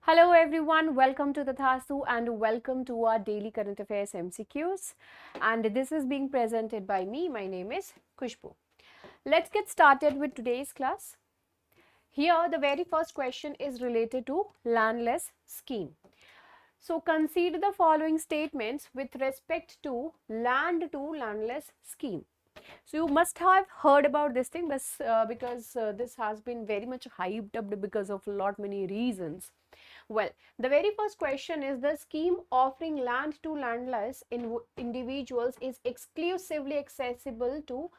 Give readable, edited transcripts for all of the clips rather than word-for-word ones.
Hello everyone, welcome to Tathastu and welcome to our daily current affairs MCQs, and this is being presented by me. My name is Khushboo. Let's get started with today's class. Here the very first question is related to landless scheme. So consider the following statements with respect to land to landless scheme. So you must have heard about this thing, but because this has been very much hyped up because of many reasons. Well, the very first question is the scheme offering land to landless individuals is exclusively accessible to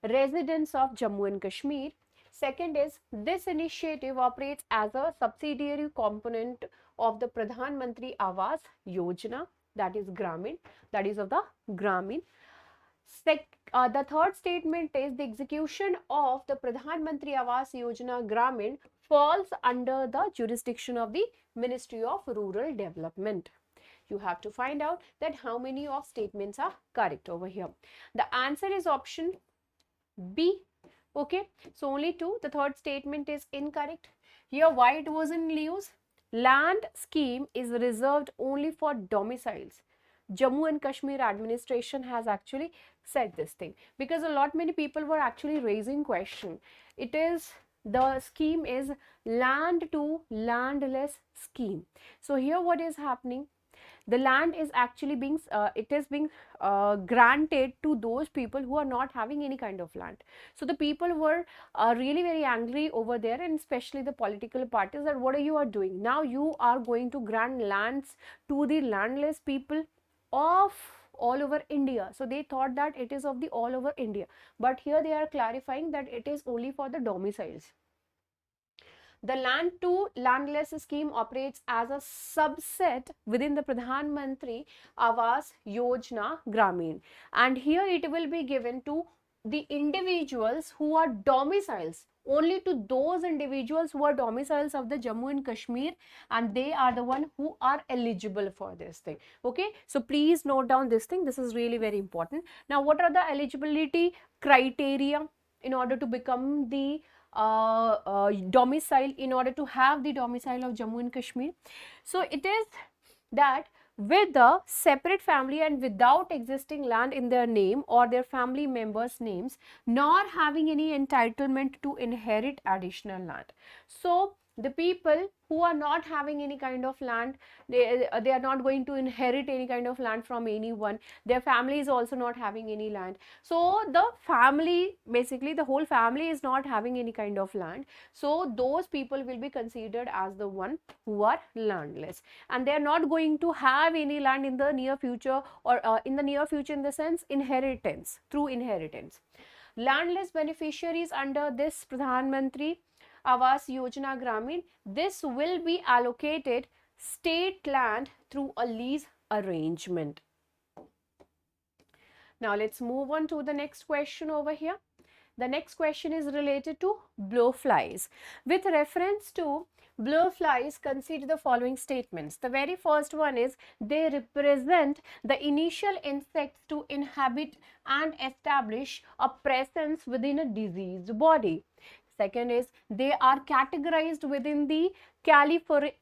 residents of Jammu and Kashmir. Second is this initiative operates as a subsidiary component of the Pradhan Mantri Awas Yojana, that is Gramin, that is of the Gramin. The third statement is the execution of the Pradhan Mantri Awas Yojana Gramin falls under the jurisdiction of the Ministry of Rural Development. You have to find out that how many of statements are correct over here. The answer is option B. Okay, so only two. The third statement is incorrect. Here, why it was in use? Land scheme is reserved only for domiciles. Jammu and Kashmir administration has actually said this thing because many people were actually raising question. It is the scheme is land to landless scheme. So here what is happening? The land is actually being granted to those people who are not having any kind of land. So the people were really very angry over there, and especially the political parties, that what are you doing now? You are going to grant lands to the landless people of all over India. So they thought that it is of the all over India, but here they are clarifying that it is only for the domiciles. The land to landless scheme operates as a subset within the Pradhan Mantri Awas Yojana Gramin, and here it will be given to the individuals who are domiciles, only to those individuals who are domiciles of the Jammu and Kashmir, and they are the one who are eligible for this thing. Okay, so please note down this thing. This is really very important. Now, what are the eligibility criteria in order to become the domicile, in order to have the domicile of Jammu and Kashmir? So it is that with a separate family and without existing land in their name or their family members' names, nor having any entitlement to inherit additional land. So the people who are not having any kind of land, they are not going to inherit any kind of land from anyone. Their family is also not having any land. So the family, basically the whole family is not having any kind of land. So those people will be considered as the one who are landless, and they are not going to have any land in the near future, or in the near future in the sense inheritance, through inheritance. Landless beneficiaries under this Pradhan Mantri Awas Yojana Gramin, this will be allocated state land through a lease arrangement. Now let's move on to the next question over here. The next question is related to blowflies. With reference to blowflies, consider the following statements. The very first one is they represent the initial insects to inhabit and establish a presence within a diseased body. Second is they are categorized within the Calliphoridae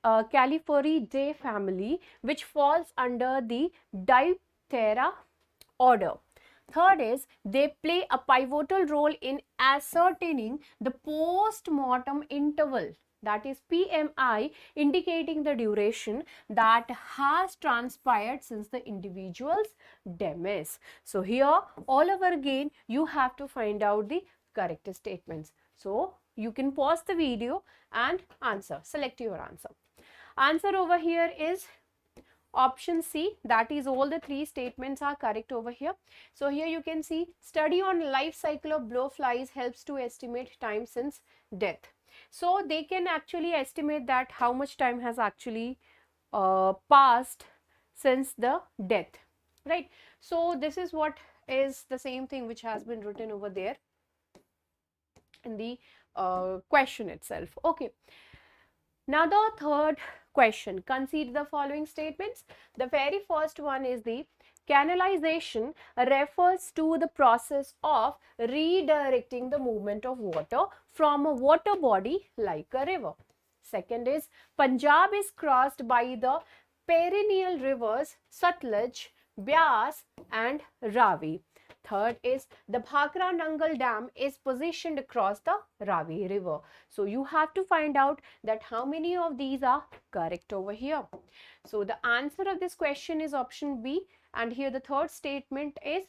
family, which falls under the Diptera order. Third is they play a pivotal role in ascertaining the post-mortem interval, that is PMI, indicating the duration that has transpired since the individual's demise. So here all over again you have to find out the correct statements. So you can pause the video and answer, select your answer. Answer over here is option C, that is all the three statements are correct over here. So here you can see study on life cycle of blowflies helps to estimate time since death. So they can actually estimate that how much time has actually passed since the death, right? So this is what is the same thing which has been written over there in the question itself. Okay, now the third question, consider the following statements. The very first one is the canalization refers to the process of redirecting the movement of water from a water body like a river. Second is Punjab is crossed by the perennial rivers Satluj, Beas and Ravi. Third is the Bhakra Nangal Dam is positioned across the Ravi river. So you have to find out that how many of these are correct over here. So the answer of this question is option B, and here the third statement is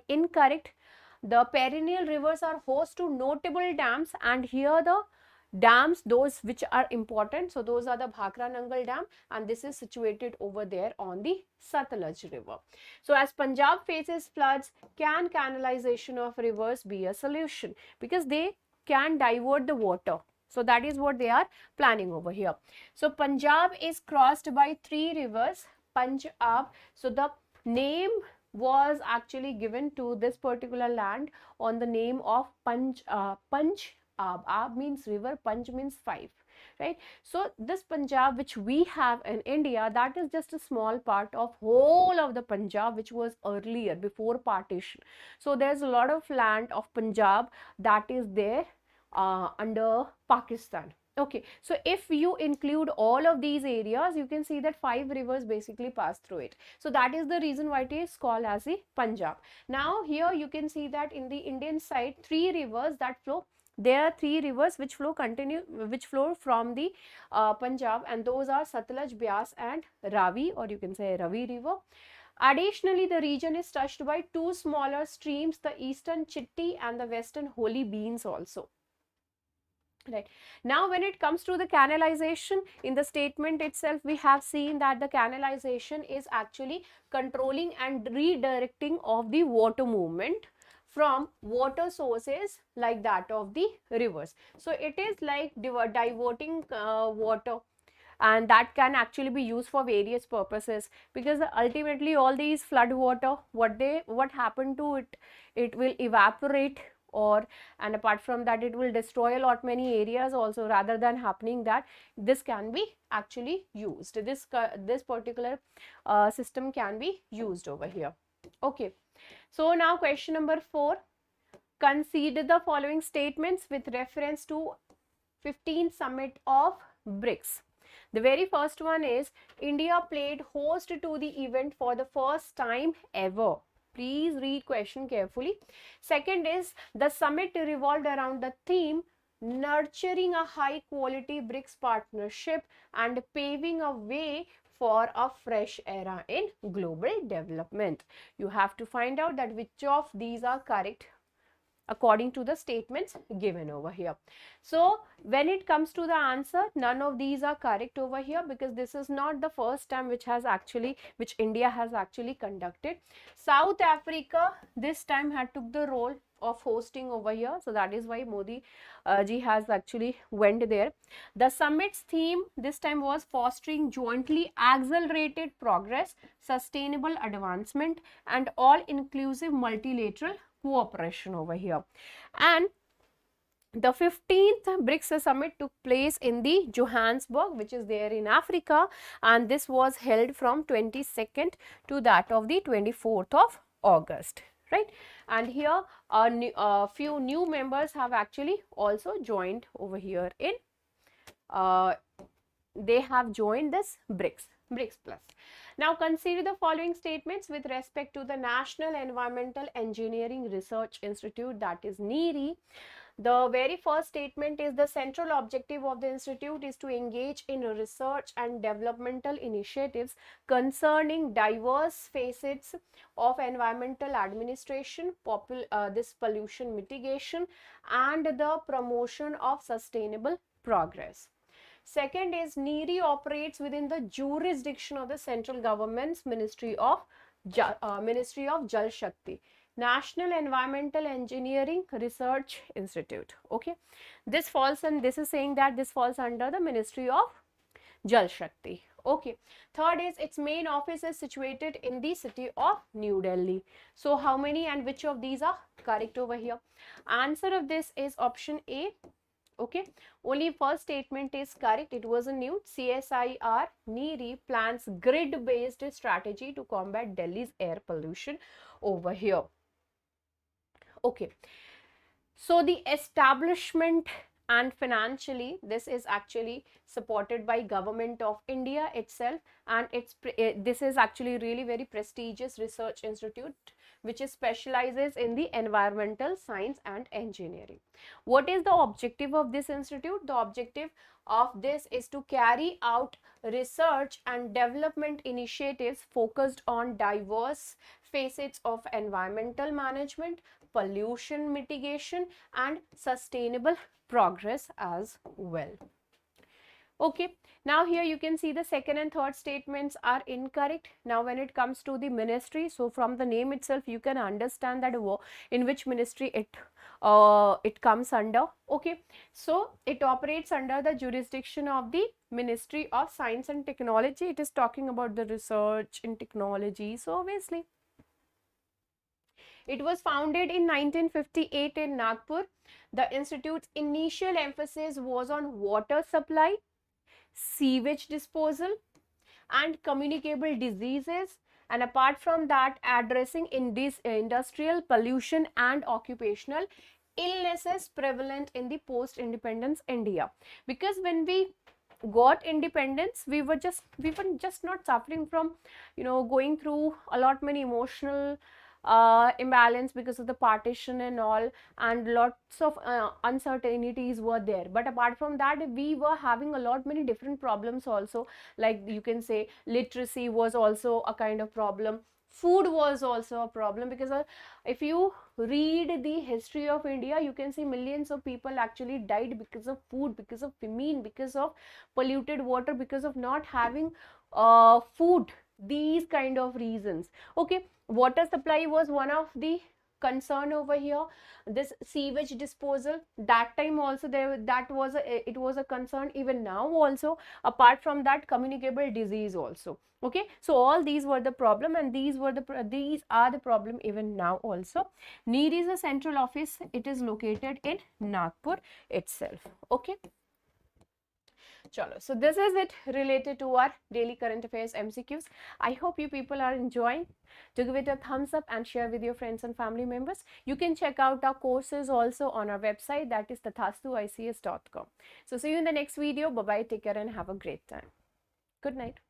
incorrect. The perennial rivers are host to notable dams, and here the dams, those which are important, so those are the Bhakra Nangal Dam, and this is situated over there on the Satluj river. So as Punjab faces floods, can canalization of rivers be a solution? Because they can divert the water. So that is what they are planning over here. So Punjab is crossed by 3 rivers, Punjab. So the name was actually given to this particular land on the name of Punj. Ab means river, Panch means 5, right? So this Punjab which we have in India, that is just a small part of whole of the Punjab which was earlier before partition. So there's a lot of land of Punjab that is there under Pakistan. Okay, so if you include all of these areas, you can see that 5 rivers basically pass through it. So that is the reason why it is called as the Punjab. Now here you can see that in the Indian side, 3 rivers that flow. There are 3 rivers which flow from the Punjab, and those are Satluj, Beas and Ravi, or you can say Ravi river. Additionally, the region is touched by 2 smaller streams, the eastern Chitti and the western Holy Beans also. Right. Now, when it comes to the canalization, in the statement itself, we have seen that the canalization is actually controlling and redirecting of the water movement from water sources like that of the rivers. So it is like diverting water, and that can actually be used for various purposes, because ultimately all these flood water, what happened to it, it will evaporate, and apart from that it will destroy a lot many areas also. Rather than happening that, this can be actually used, this particular system can be used over here. Okay, so now question number 4, consider the following statements with reference to 15th summit of BRICS. The very first one is India played host to the event for the first time ever. Please read question carefully. Second is the summit revolved around the theme nurturing a high quality BRICS partnership and paving a way for a fresh era in global development. You have to find out that which of these are correct according to the statements given over here. So when it comes to the answer, none of these are correct over here, because this is not the first time which India has actually conducted. South Africa this time had took the role of hosting over here, so that is why Modi ji has actually went there. The summit's theme this time was fostering jointly accelerated progress, sustainable advancement and all-inclusive multilateral cooperation over here. And the 15th BRICS summit took place in the Johannesburg, which is there in Africa, and this was held from 22nd to that of the 24th of August, right? And here a few new members have actually also joined over here in they have joined this BRICS Plus. Now consider the following statements with respect to the National Environmental Engineering Research Institute, that is NEERI. The very first statement is the central objective of the institute is to engage in research and developmental initiatives concerning diverse facets of environmental administration, this pollution mitigation and the promotion of sustainable progress. Second is NEERI operates within the jurisdiction of the central government's Ministry of Jal Shakti, National Environmental Engineering Research Institute. Okay, this is saying that this falls under the Ministry of Jal Shakti. Okay, third is its main office is situated in the city of New Delhi. So how many and which of these are correct over here? Answer of this is option A. Okay, only first statement is correct. It was a new CSIR NEERI plans grid based strategy to combat Delhi's air pollution over here. Okay, so the establishment and financially this is actually supported by Government of India itself, and this is actually really very prestigious research institute which is specializes in the environmental science and engineering. What is the objective of this institute? The objective of this is to carry out research and development initiatives focused on diverse facets of environmental management, pollution mitigation, and sustainable progress as well. Okay, now here you can see the second and third statements are incorrect. Now when it comes to the ministry, so from the name itself you can understand that in which ministry it comes under. Okay, so it operates under the jurisdiction of the Ministry of Science and Technology. It is talking about the research in technology, so obviously it was founded in 1958 in Nagpur. The institute's initial emphasis was on water supply, sewage disposal, and communicable diseases, and apart from that addressing in this industrial pollution and occupational illnesses prevalent in the post independence India. Because when we got independence, we were just not suffering from going through a lot many emotional imbalance because of the partition and all, and lots of uncertainties were there. But apart from that, we were having a lot many different problems also, like you can say literacy was also a kind of problem, food was also a problem, because if you read the history of India, you can see millions of people actually died because of food, because of famine, because of polluted water, because of not having food, these kind of reasons. Okay, water supply was one of the concern over here. This sewage disposal, that time also it was a concern, even now also. Apart from that, communicable disease also. Okay, so all these were the problem, and these are the problem even now also. NEERI is a central office. It is located in Nagpur itself. Okay. Chalo. So this is it related to our daily current affairs MCQs. I hope you people are enjoying. Do give it a thumbs up and share with your friends and family members. You can check out our courses also on our website, that is tathastuics.com. So see you in the next video. Bye bye. Take care and have a great time. Good night.